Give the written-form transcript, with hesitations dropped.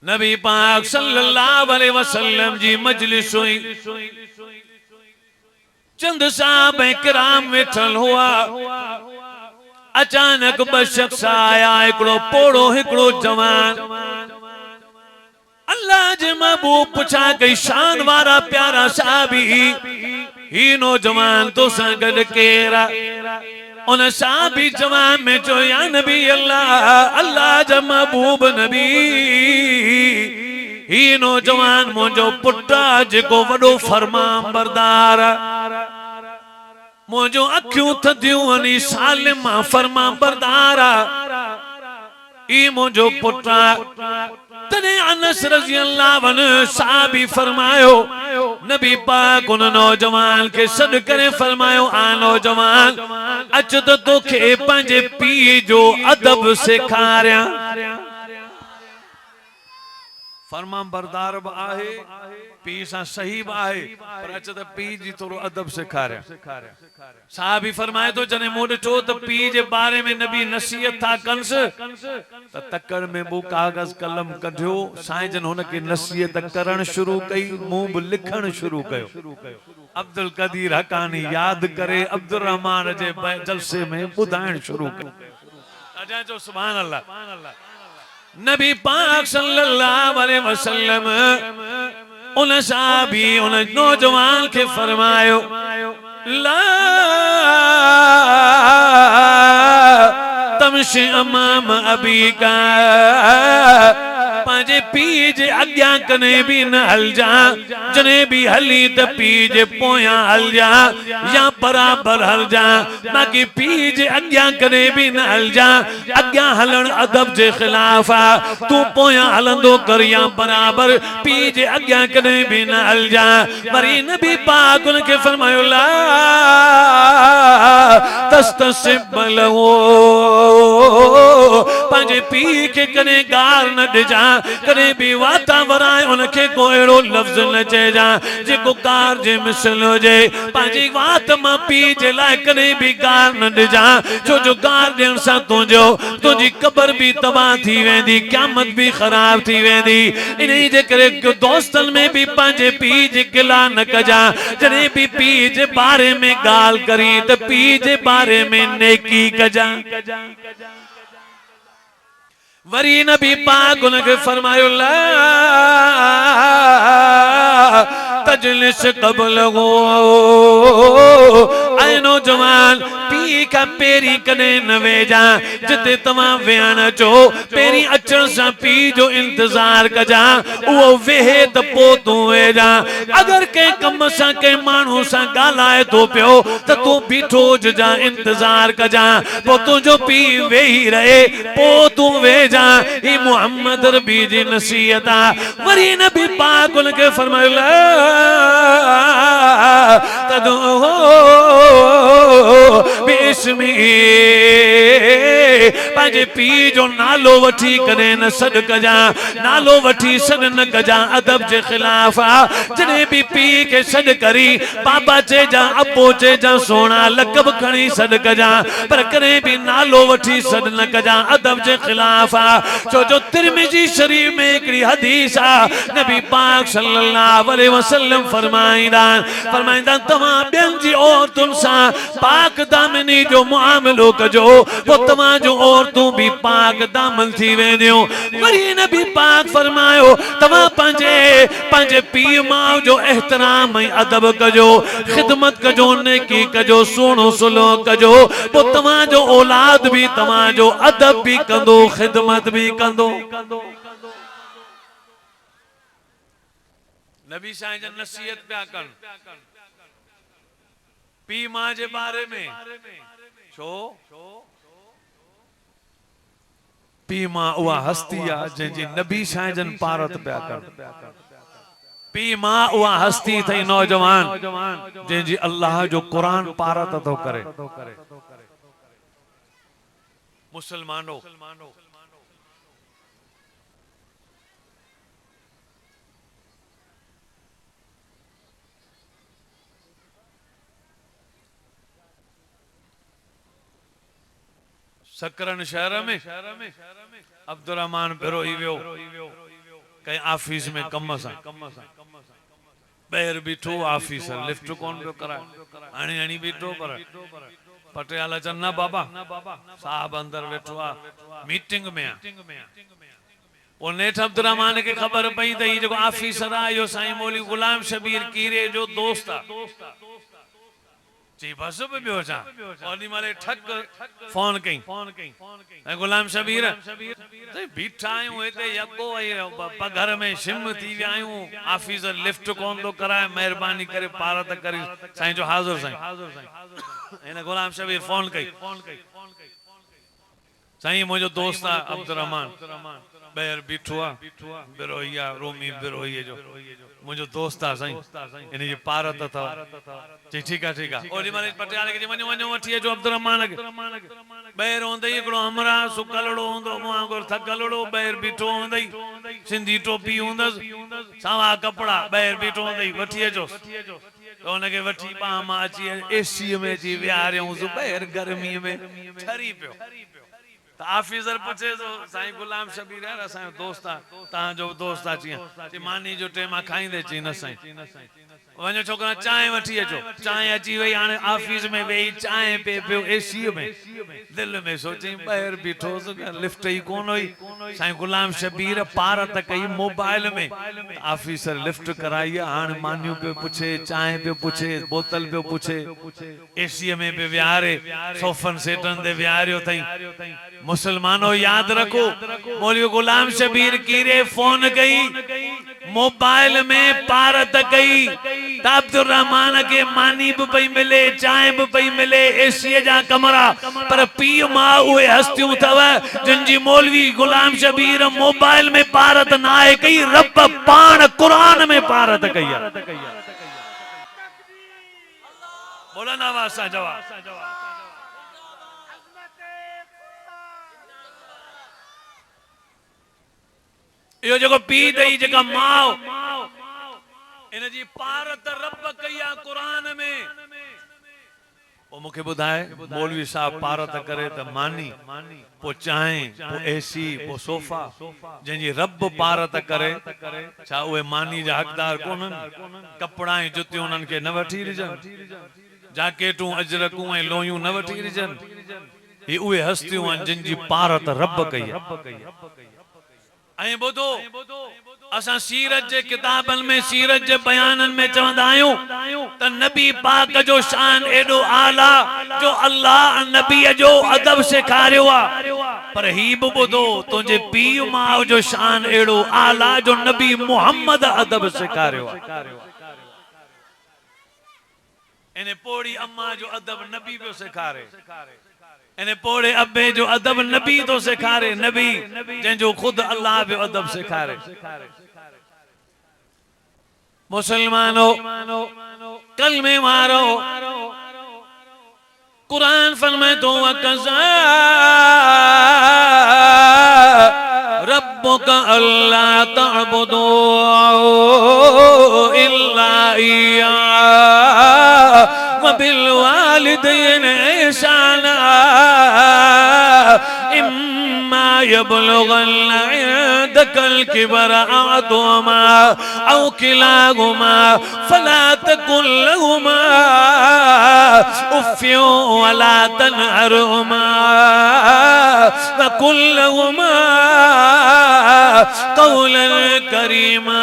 नबी पाक सल्लल्लाहु अलैहि वसल्लम जी मजलिस हुई। चंद साहब किराम वेठल हुआ। अचानक ब शख्स आया, हिकड़ो पोड़ो हिकड़ो जवान। अल्लाह जे महबूब पुछा कई शान वारा प्यारा साहबी ही नौजवान तो सा गड केरा। उन साहबी जवान में जो या नबी अल्लाह, अल्लाह जा महबूब नबी ही नौजवान मुझो पुटा जेको वडो फरमान बरदार। मुझो अखियों थदियूं वनी सालिम फरमान बरदार। ई मुझो पुटा तने अनस रज़ी अल्लाह अन्हु साहबी फरमायो, नबी पाक उन नौजवान के सद करे फरमायो, आ नौजवान अच तो तोखे पंहिंजे पी जो अदब सेखारियां। फरमान बरदार भी आहे, पी सा सही भी आहे, पर अच तो पी जी थोड़ो अदब सेखारियां। साहबी फरमाए तो जने मूं ॾिठो तो पी जे बारे में नबी नसीहत था कंस त तकड़ में बु कागज कलम कढियो। साईं जन हुन के नसीहत करण शुरू कई, मूं भी लिखण शुरू कयो। अब्दुल कदीर हकानी याद करे अब्दुल रहमान जे जलसे में ॿुधाइण शुरू कयो। अजा जो सुभान अल्लाह। नबी पाक सल्लल्लाहु अलैहि वसल्लम उन साहबी उन नौजवान के फरमायो, ला तमशी अमाम अबी का, पांजे पी जे अग्यां कने भी न हल जा। जने भी हली त पी जे पोयां हल जा या बराबर हल जा। बाकी पी जे अग्यां कने भी न हल जा। अग्यां हलण अदब जे खिलाफ आ। तू पोयां हलंदो कर या बराबर, पी जे अग्यां कने भी न हल जा। वरी नबी पाक उनके फरमायो, ला तस्तसिब लहो, पांजे पी के कने गार न ॾिजा। कने भी वाता वराए उनके को अहिड़ो लफ्ज़ न चइजा जेको कार जे मिसल हुजे। पंहिंजी वात मां पी जे लाइ कने भी गार न ॾिजा, छो जो गार ॾियण सां तुंहिंजी कब्र भी तबाह थी वेंदी, क़यामत भी ख़राब थी वेंदी। इन्ही जे करे दोस्तन में भी पंहिंजे पी जी गिला न कजा। जॾहिं भी पी जे बारे में ॻाल्हि करी त पी जे बारे में नेकी कजा। वरी नबी पाक उनके फरमायो, ला तजलिस क़ब्लहु, ऐ नौजवान पी का पेरी कने न वेजा। जिते तमां वेहण अचो पेरी अचण सां पी जो इंतजार कजा। वो वेहे त पोइ तूं वेजा। अगर कंहिं कम सां कंहिं माण्हू सां ॻाल्हाए थो पियो त तूं बीठो हुजजा, इंतजार कजा। पोइ तुंहिंजो पी वेही रहे पोइ तूं वेजा। ही मोहम्मद रबी जी नसीहत आ। वरी नबी पाक उनके फरमायो, तदो बिस्मी, पंहिंजे पी जो नालो वठी कने न सॾ कजा। नालो वठी सॾ न कजा, अदब जे खिलाफ आ। जॾहिं भी पी के सॾ करी बाबा चइजा, अबो चइजा, सोना लक़ब खणी सॾ कजा, पर कॾहिं भी नालो वठी सॾ न कजा, अदब जे खिलाफ आ। छो जो तिरमिज़ी शरीफ में हिकड़ी हदीस आ, नबी पाक सल्लल्लाहु अलैहि वसल्लम फरमाइंदा तमां ॿियनि जी औरतुनि सां पाक दामनी जो मुआमिलो कजो, पोइ तमां जो औरतूं भी पाक दामन थी वेंदियूं। वरी नबी पाक फरमायो, तमां पंहिंजे पीउ माउ जो एहतराम ऐं अदब कजो, खिदमत कजो, नेकी कजो, सुहिणो सुलूक कजो। पोइ तमां जो औलाद भी तमां जो अदब भी कंदो, खिदमत भी कंदो। नबी साईं जन नसीहत पिया कन पी मां जे बारे में। छो पी मां उहा हस्ती आ जंहिंजी नबी साईं जन पारत पिया कन। पी मां उहा हस्ती थई नौजवान जंहिंजी अल्लाह जो कुरान पारत थो करे। मुसलमानो, सकरन शहर में अब्दुल रहमान बिरोही वियो। कहीं ऑफिस में कम सा ॿाहिरि बीठो ऑफिसर लिफ्ट कोन पियो कराए हणी हणी बीठो पर पटियाला चन्ना बाबा साहब अंदर वेठो आहे मीटिंग में आहे वो नेठ अब्दुर्रहमान के खबर पई त जो ऑफिसर आहे इहो साईं मौलवी गुलाम शबीर कीरे जो दोस्त आहे जी बस पे बियो छा ओनी मारे ठक फोन कई ऐं गुलाम शबीर ते बीठा आहियूं हिते यको ऐं घर में शिम थी विया आहियूं ऑफिसर लिफ्ट कोन थो कराए महिरबानी करे पार त करी साईं जो हाज़िर साईं हिन गुलाम शबीर फोन कई साईं मुंहिंजो दोस्त आहे अब्दुर्रहमान ॿाहिरि बीठो आहे बिरोहिया रोमी बिरोहिए जो मुंहिंजो दोस्त आहे साईं इन जी पार त अथव चई ठीकु आहे ओॾी महिल पटियाले खे वञो वञो वठी अचो अब्दुर्रहमान खे ॿाहिरि हूंदई हिकिड़ो हमरा सुकलड़ो हूंदो मूं वांगुरु थकलड़ो ॿाहिरि बीठो हूंदई सिंधी टोपी हूंदसि सावा कपिड़ा ॿाहिरि बीठो हूंदई वठी अचोसि त हुनखे वठी ॿाह मां अची एसीअ में अची विहारियऊंसि ॿाहिरि गर्मीअ में ठरी पियो तो ऑफिसर पूछे तो साईं गुलाम शबीर यार असांजो दोस्त आहे तव्हांजो दोस्त आहे चई मानी जो टे मां खाईंदे चई न साईं वञो छोकिरा चांहि वठी अचो चांहि अची वई हाणे ऑफिस में वेही चांहि पे पियो एसीअ में दिलि में सोचई ॿाहिरि बीठो लिफ्ट ई कोन हुई साईं गुलाम शबीर पार त कई मोबाइल में ऑफिसर लिफ्ट कराई हाणे मानियूं पियो पुछे चांहि पियो पुछे बोतल पियो पुछे एसीअ में पियो विहारे सोफन सेटनि ते विहारियो अथई मुसलमानो याद रखो मौलवी गुलाम शबीर कीरे फोन कई मोबाइल में पार त कई अब्दुर्रहमान के मानी भी पई मिले चाय भी पई मिले एसीअ जा कमरा पर पीउ मां उहे हस्तियूं थव जिनजी मौलवी गुलाम शबीर मोबाइल में पारत ना आहे कई रब पाण कुरान में पारत कई आहे बोला ना वासा जवाब यो जो पी दई जका माओ इन जी पारत रब कई आहे कुरान में वो मुखे बुधाए मौलवी साहब पारत करे त मानी पो चाय पो एसी पो सोफा जंहिंजी रब पारत करे छा उहे मानी जा हकदार कोन्हनि कपड़ा ऐं जुतियूं उन्हनि खे न वठी ॾिजनि जाकेटूं अजरकूं ऐं लोयूं न वठी ॾिजनि ही उहे हस्तियूं आहिनि जिनजी पारत रब कई आहे ऐं ॿुधो असां सीरत जे किताबनि में सीरत जे बयाननि में चवंदा आहियूं त नबी पाक जो शान एॾो आला जो अल्लाह नबीअ जो अदब सेखारियो आहे पर ही बि ॿुधो तुंहिंजे पीउ माउ जो शान एॾो आला जो नबी मुहम्मद अदब सेखारियो आहे इन पोड़ी अम्मा जो अदब नबी पियो सेखारे इन पोड़े अब्बे जो अदब नबी तो सिखारे नबी जंहिंजो खुद अल्लाह भी अदब सिखारे मुसलमानों कलमे मारो कुरान फरमाए तो वकज़ा रब्बुका अल्ला तअबुदू इल्ला इय्या व बिल वालिदैनि ihsana इम्मा यबलुगन्ना इंदकल किबरा अहदुहुमा औ किलाहुमा फला तकुल लहुमा उफ्फिन वला तनहरहुमा वकुल लहुमा कौलन करीमा